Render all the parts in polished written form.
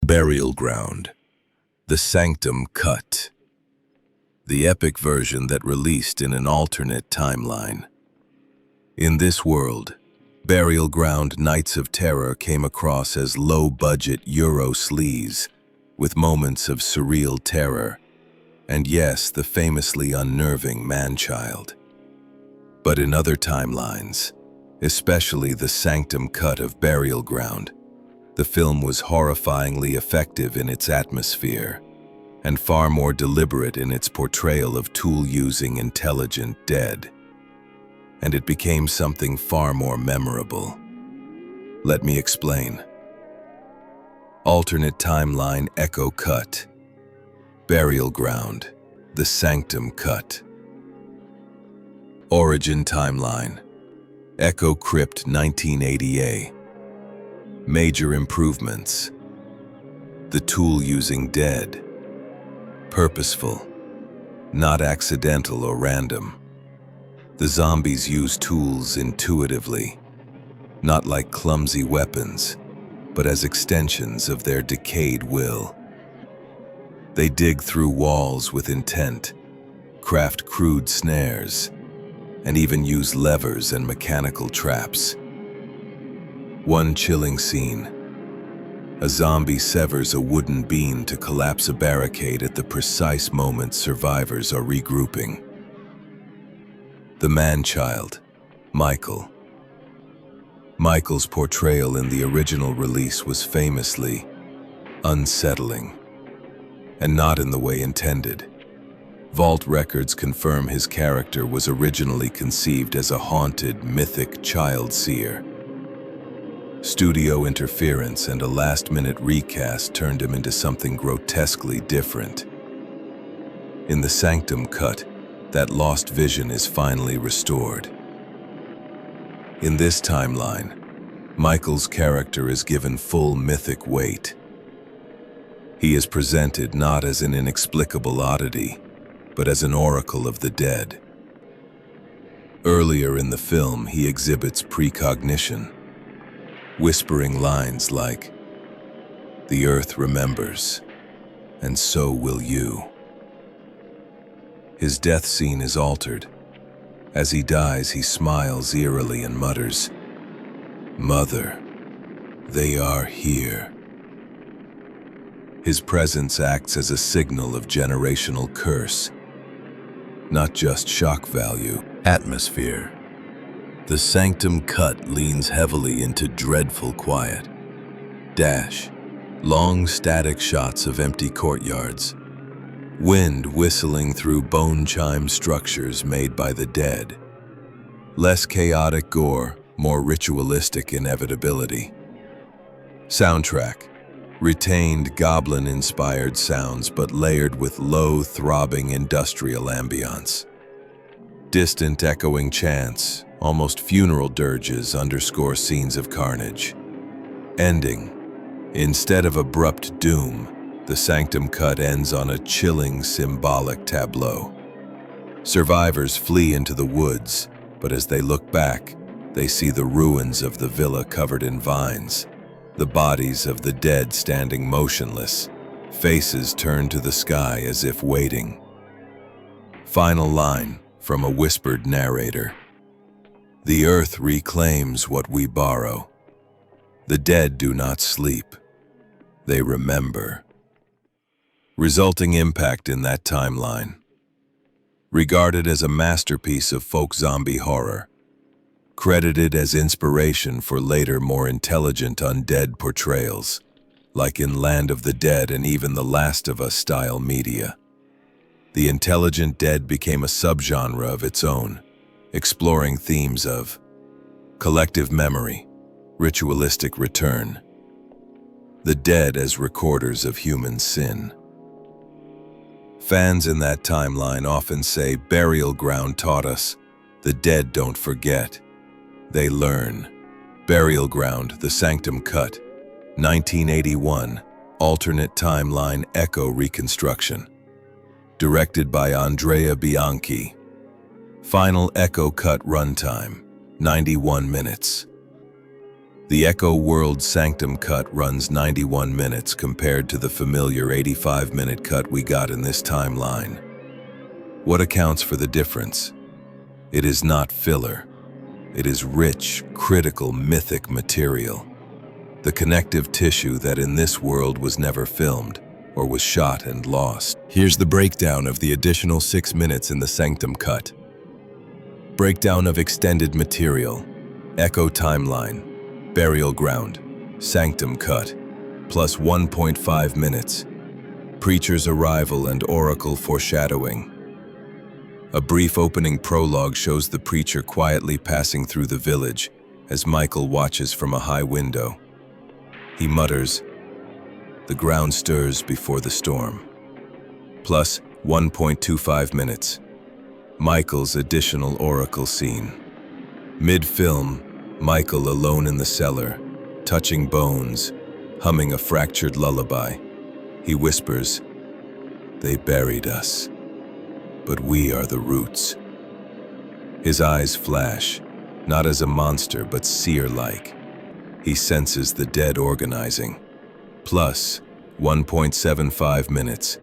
Burial Ground, the Sanctum Cut, the epic version that released in an alternate timeline. In this world, Burial Ground Nights of Terror came across as low-budget Euro sleaze, with moments of surreal terror, and yes, the famously unnerving man-child. But in other timelines, especially the Sanctum Cut of Burial Ground, the film was horrifyingly effective in its atmosphere, and far more deliberate in its portrayal of tool-using intelligent dead. And it became something far more memorable. Let me explain. Alternate timeline Echo Cut. Burial Ground, the Sanctum Cut. Origin timeline. Echo Crypt 1980A. Major improvements. The tool-using dead. Purposeful, not accidental or random. The zombies use tools intuitively, not like clumsy weapons, but as extensions of their decayed will. They dig through walls with intent, craft crude snares, and even use levers and mechanical traps. One chilling scene. A zombie severs a wooden beam to collapse a barricade at the precise moment survivors are regrouping. The man-child, Michael. Michael's portrayal in the original release was famously unsettling, and not in the way intended. Vault records confirm his character was originally conceived as a haunted, mythic child seer. Studio interference and a last-minute recast turned him into something grotesquely different. In the Sanctum Cut, that lost vision is finally restored. In this timeline, Michael's character is given full mythic weight. He is presented not as an inexplicable oddity, but as an oracle of the dead. Earlier in the film, he exhibits precognition, whispering lines like, "The earth remembers, and so will you." His death scene is altered. As he dies, he smiles eerily and mutters, "Mother, they are here." His presence acts as a signal of generational curse, not just shock value. Atmosphere. The Sanctum Cut leans heavily into dreadful quiet. Long static shots of empty courtyards. Wind whistling through bone-chime structures made by the dead. Less chaotic gore, more ritualistic inevitability. Soundtrack. Retained goblin-inspired sounds but layered with low, throbbing industrial ambience. Distant echoing chants, almost funeral dirges, underscore scenes of carnage. Ending. Instead of abrupt doom, the Sanctum Cut ends on a chilling, symbolic tableau. Survivors flee into the woods, but as they look back, they see the ruins of the villa covered in vines, the bodies of the dead standing motionless, faces turned to the sky as if waiting. Final line from a whispered narrator. The earth reclaims what we borrow. The dead do not sleep. They remember. Resulting impact in that timeline. Regarded as a masterpiece of folk zombie horror. Credited as inspiration for later, more intelligent undead portrayals, like in Land of the Dead and even The Last of Us style media. The intelligent dead became a subgenre of its own, exploring themes of collective memory, ritualistic return, the dead as recorders of human sin. Fans in that timeline often say Burial Ground taught us, the dead don't forget, they learn. Burial Ground, the Sanctum Cut, 1981, alternate timeline echo reconstruction. Directed by Andrea Bianchi. Final Echo Cut runtime, 91 minutes. The Echo World Sanctum Cut runs 91 minutes compared to the familiar 85-minute cut we got in this timeline. What accounts for the difference? It is not filler. It is rich, critical, mythic material. The connective tissue that in this world was never filmed or was shot and lost. Here's the breakdown of the additional 6 minutes in the Sanctum Cut. Breakdown of extended material. Echo timeline. Burial ground. Sanctum Cut. Plus 1.5 minutes. Preacher's arrival and oracle foreshadowing. A brief opening prologue shows the preacher quietly passing through the village as Michael watches from a high window. He mutters, "The ground stirs before the storm." Plus 1.25 minutes. Michael's additional oracle scene. Mid-film, Michael alone in the cellar, touching bones, humming a fractured lullaby. He whispers, "They buried us, but we are the roots." His eyes flash, not as a monster but seer-like. He senses the dead organizing. Plus 1.75 minutes.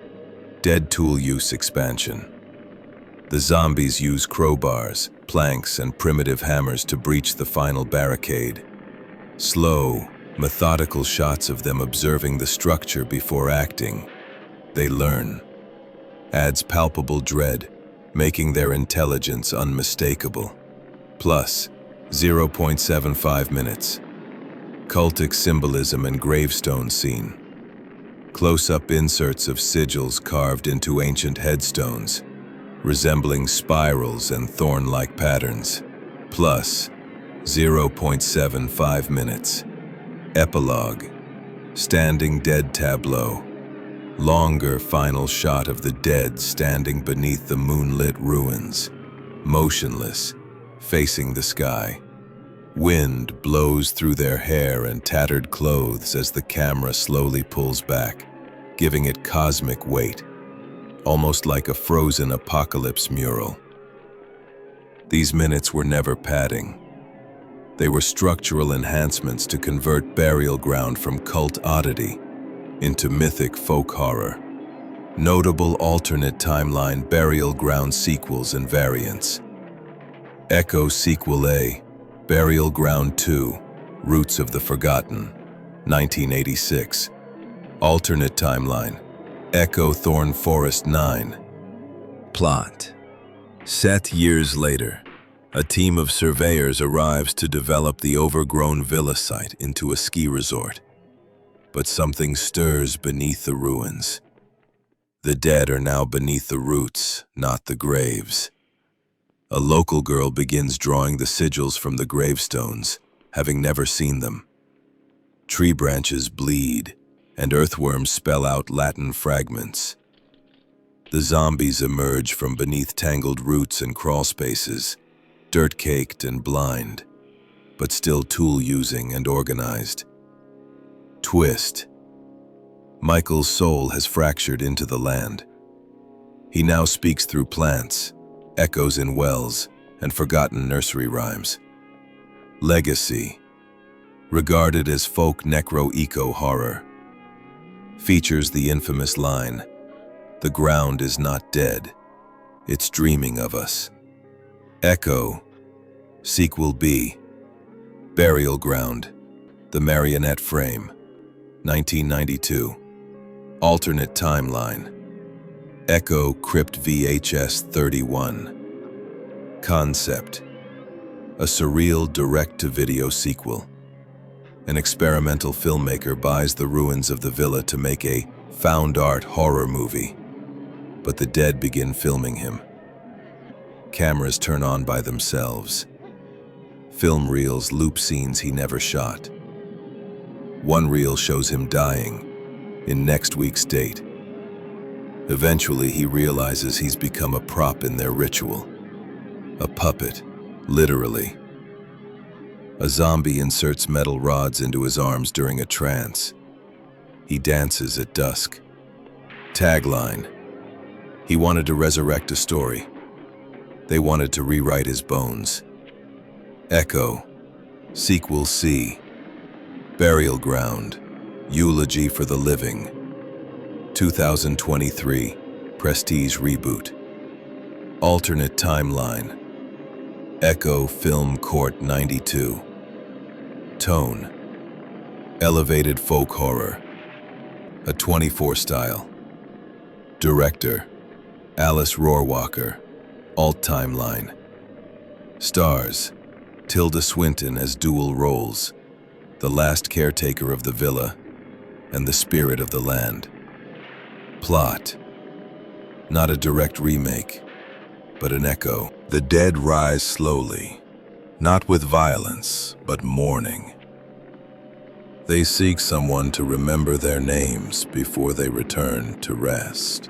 Dead tool use expansion. The zombies use crowbars, planks, and primitive hammers to breach the final barricade. Slow, methodical shots of them observing the structure before acting. They learn. Adds palpable dread, making their intelligence unmistakable. Plus 0.75 minutes. Cultic symbolism and gravestone scene. Close-up inserts of sigils carved into ancient headstones, resembling spirals and thorn-like patterns. Plus 0.75 minutes. Epilogue. Standing dead tableau. Longer final shot of the dead standing beneath the moonlit ruins, motionless, facing the sky. Wind blows through their hair and tattered clothes as the camera slowly pulls back, giving it cosmic weight, almost like a frozen apocalypse mural. These minutes were never padding. They were structural enhancements to convert burial ground from cult oddity into mythic folk horror. Notable alternate timeline burial ground sequels and variants. Echo Sequel A, Burial Ground 2, Roots of the Forgotten, 1986. Alternate timeline, Echo Thorn Forest 9. Plot. Set years later, a team of surveyors arrives to develop the overgrown villa site into a ski resort. But something stirs beneath the ruins. The dead are now beneath the roots, not the graves. A local girl begins drawing the sigils from the gravestones, having never seen them. Tree branches bleed, and earthworms spell out Latin fragments. The zombies emerge from beneath tangled roots and crawl spaces, dirt-caked and blind, but still tool-using and organized. Twist. Michael's soul has fractured into the land. He now speaks through plants, echoes in wells, and forgotten nursery rhymes. Legacy. Regarded as folk necro-eco-horror. Features the infamous line, "The ground is not dead, it's dreaming of us." Echo. Sequel B. Burial Ground. The Marionette Frame. 1992. Alternate timeline. Echo Crypt VHS 31. Concept. A surreal direct-to-video sequel. An experimental filmmaker buys the ruins of the villa to make a found art horror movie, but the dead begin filming him. Cameras turn on by themselves. Film reels loop scenes he never shot. One reel shows him dying, in next week's date. Eventually, he realizes he's become a prop in their ritual. A puppet, literally. A zombie inserts metal rods into his arms during a trance. He dances at dusk. Tagline. He wanted to resurrect a story. They wanted to rewrite his bones. Echo. Sequel C. Burial Ground, Eulogy for the Living, 2023, Prestige Reboot. Alternate Timeline, Echo Film Court 92. Tone, Elevated Folk Horror, a 24 style. Director, Alice Rohrwacher, Alt Timeline. Stars, Tilda Swinton as dual roles, the last caretaker of the villa and the spirit of the land. Plot, not a direct remake, but an echo. The dead rise slowly, not with violence, but mourning. They seek someone to remember their names before they return to rest.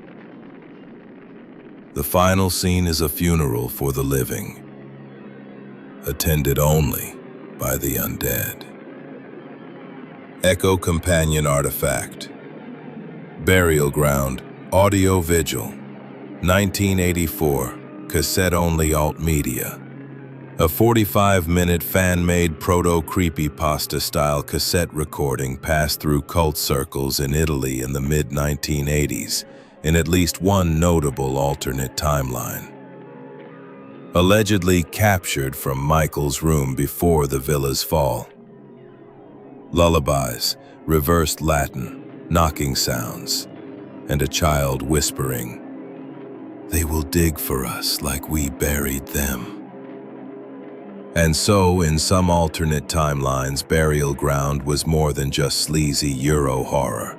The final scene is a funeral for the living, attended only by the undead. Echo Companion Artifact, Burial Ground, Audio Vigil, 1984, cassette-only alt media. A 45-minute fan-made proto-creepypasta-style cassette recording passed through cult circles in Italy in the mid-1980s, in at least one notable alternate timeline. Allegedly captured from Michael's room before the villa's fall. Lullabies, reversed Latin, knocking sounds, and a child whispering, "They will dig for us like we buried them." And so, in some alternate timelines, Burial Ground was more than just sleazy Euro horror.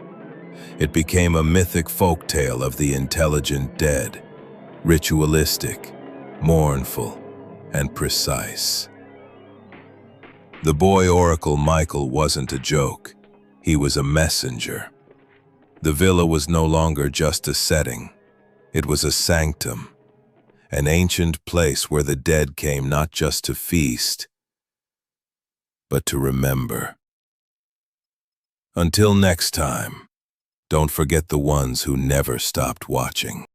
It became a mythic folktale of the intelligent dead, ritualistic, mournful, and precise. The boy oracle Michael wasn't a joke. He was a messenger. The villa was no longer just a setting. It was a sanctum, an ancient place where the dead came not just to feast, but to remember. Until next time, don't forget the ones who never stopped watching.